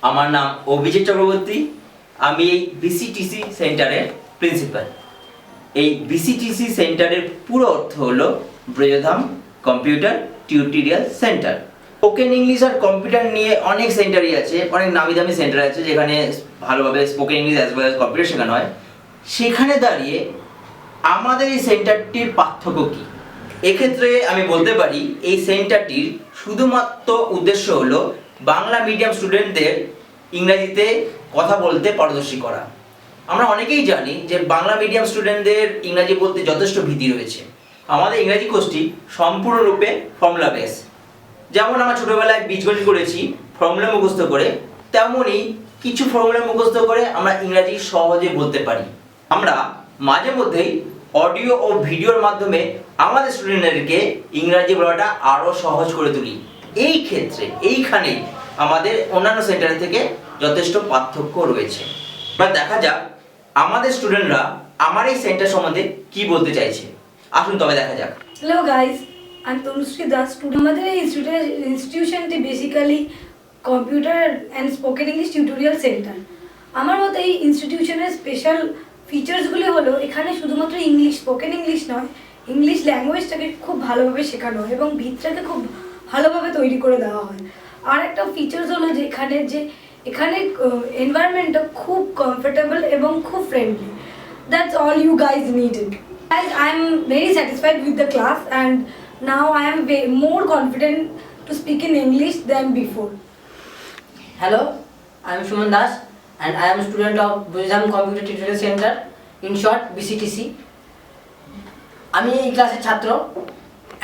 আমার নাম অভিজিৎ চক্রবর্তী। আমি এই বিসিটিসি সেন্টারের প্রিন্সিপাল। এই বিসিটিসি সেন্টারের পুরো অর্থ হলো Brajadham computer tutorial centre. Spoken English আর কম্পিউটার নিয়ে অনেক সেন্টারই আছে, অনেক নামি দামি সেন্টার আছে যেখানে ভালোভাবে spoken English as well as computer শেখানো হয়। সেখানে দাঁড়িয়ে আমাদের এই সেন্টারটির পার্থক্য কী? এক্ষেত্রে আমি বলতে পারি এই সেন্টারটির শুধুমাত্র উদ্দেশ্য হলো বাংলা মিডিয়াম স্টুডেন্টদের ইংরেজিতে কথা বলতে পারদর্শী করা। আমরা অনেকেই জানি যে বাংলা মিডিয়াম স্টুডেন্টদের ইংরাজি বলতে যথেষ্ট ভীতি রয়েছে। আমাদের ইংরাজি কোর্সটি সম্পূর্ণরূপে ফর্মুলা বেস। যেমন আমরা ছোটোবেলায় বীজগণিত করেছি ফর্মুলা মুখস্থ করে, তেমনই কিছু ফর্মুলা মুখস্থ করে আমরা ইংরাজি সহজে বলতে পারি। আমরা মাঝে মধ্যেই অডিও ও ভিডিওর মাধ্যমে আমাদের স্টুডেন্টদেরকে ইংরাজি বলাটা আরও সহজ করে তুলি। এই ক্ষেত্রে এইখানেই আমাদের অন্যান্য সেন্টার থেকে যথেষ্ট পার্থক্য রয়েছে। এবার দেখা যাক আমাদের স্টুডেন্টরা আমার এই সেন্টার সম্বন্ধে কি বলতে চাইছে। আসুন তবে দেখা যাক। হ্যালো গাইস, আমি তনুশ্রী দাস। আমাদের এই ইনস্টিটিউশনটি basically computer and spoken English tutorial centre. আমার মতে এই ইনস্টিটিউশনের স্পেশাল ফিচার্সগুলি হলো এখানে শুধুমাত্র ইংলিশ স্পোকেন ইংলিশ নয়, ইংলিশ ল্যাঙ্গুয়েজটাকে খুব ভালোভাবে শেখানো হয় এবং ভিতটাকে খুব ভালোভাবে তৈরি করে দেওয়া হয়। আর একটা ফিচার্স হলো যে এখানে এনভায়রনমেন্টটা খুব কমফোর্টেবল এবং খুব friendly. That's all you guys needed. Guys, I am very satisfied with the class and now I am more confident to speak in English than before. Hello, I am Shuman Das and I am a student of Brojধাম Computer Tutorial Center, in short BCTC. আমি এই ক্লাসের ছাত্র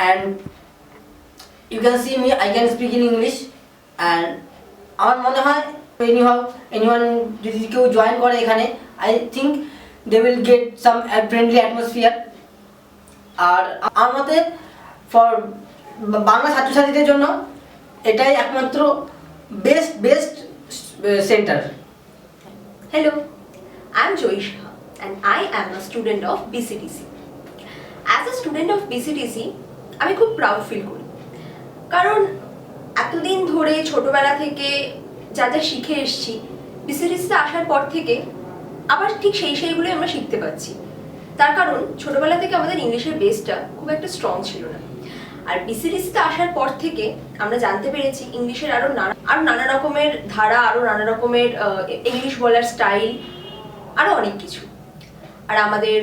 and you can see me, I can speak in English and আমার মনে হয় anyone যদি কেউ join করে এখানে, I think they will get some friendly atmosphere. আর আমার মতে ফর বাংলা ছাত্রছাত্রীদের জন্য এটাই একমাত্র best centre. Hello, I am Joisha and I am a student of BCTC. As a student of BCTC, আমি খুব প্রাউড ফিল করি, কারণ এতদিন ধরে ছোটবেলা থেকে যা যা শিখে এসেছি BCTCতে আসার পর থেকে আবার ঠিক সেইগুলোই আমরা শিখতে পাচ্ছি। তার কারণ ছোটবেলা থেকে আমাদের ইংলিশের বেসটা খুব একটা স্ট্রং ছিল না, আর BCTCতে আসার পর থেকে আমরা জানতে পেরেছি ইংলিশের আরও নানা রকমের ধারা, আরও নানা রকমের ইংলিশ বলার স্টাইল, আরও অনেক কিছু। আর আমাদের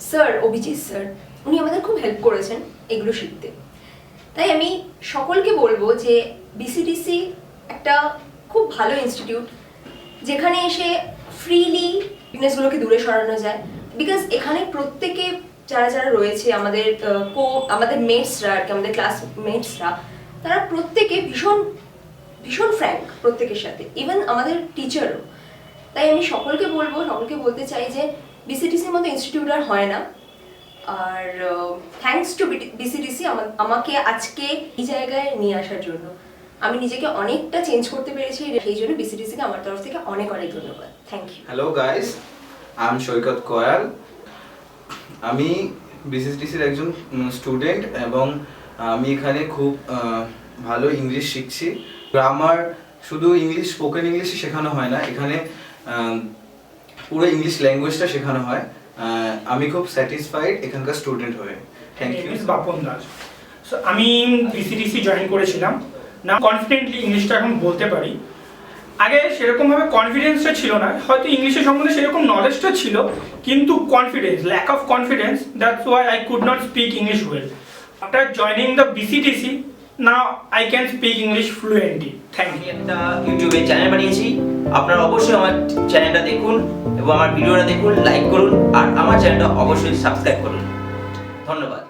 স্যার অভিজিৎ স্যার, উনি আমাদের খুব হেল্প করেছেন এগুলো শিখতে। তাই আমি সকলকে বলবো যে BCTC একটা খুব ভালো ইনস্টিটিউট, যেখানে এসে ফ্রিলি উইকনেসগুলোকে দূরে সরানো যায়। বিকজ এখানে প্রত্যেকে যারা রয়েছে আমাদের মেটসরা আর কি, আমাদের ক্লাসমেটসরা, তারা প্রত্যেকে ভীষণ ফ্র্যাঙ্ক প্রত্যেকের সাথে, ইভেন আমাদের টিচারও। তাই আমি সকলকে বলতে চাই যে BCTCর মতো ইনস্টিটিউট আর হয় না। আর থ্যাঙ্কস টু BCTC আমাকে আজকে এই জায়গায় নিয়ে আসার জন্য। আমি নিজেকে অনেকটা চেঞ্জ করতে পেরেছি, সেই জন্য BCTCকে আমার তরফ থেকে অনেক ধন্যবাদ। Thank you. Hello guys, I am Saikat Koyal. আমি BCTCর একজন স্টুডেন্ট এবং আমি এখানে খুব ভালো ইংলিশ শিখছি। গ্রামার শুধু ইংলিশ স্পোকেন ইংলিশই শেখানো হয় না, এখানে পুরো ইংলিশ ল্যাঙ্গুয়েজটা শেখানো হয়। আমি খুব স্যাটিসফাইড এখানকার স্টুডেন্ট হয়ে। Thank you. Bapan Das. So আমি BCTC জয়েন করেছিলাম না, কনফিডেন্টলি ইংলিশটা এখন বলতে পারি। আগে সেরকমভাবে কনফিডেন্সটা ছিল না, হয়তো ইংলিশের সম্বন্ধে সেরকম নলেজটা ছিল, কিন্তু lack of confidence, that's why I could not speak English well. After joining the BCTC, now I can speak English fluently. Thank you. আমি একটা ইউটিউবে চ্যানেল বানিয়েছি, আপনারা অবশ্যই আমার চ্যানেলটা দেখুন এবং আমার ভিডিওটা দেখুন, লাইক করুন আর আমার চ্যানেলটা অবশ্যই সাবস্ক্রাইব করুন। ধন্যবাদ।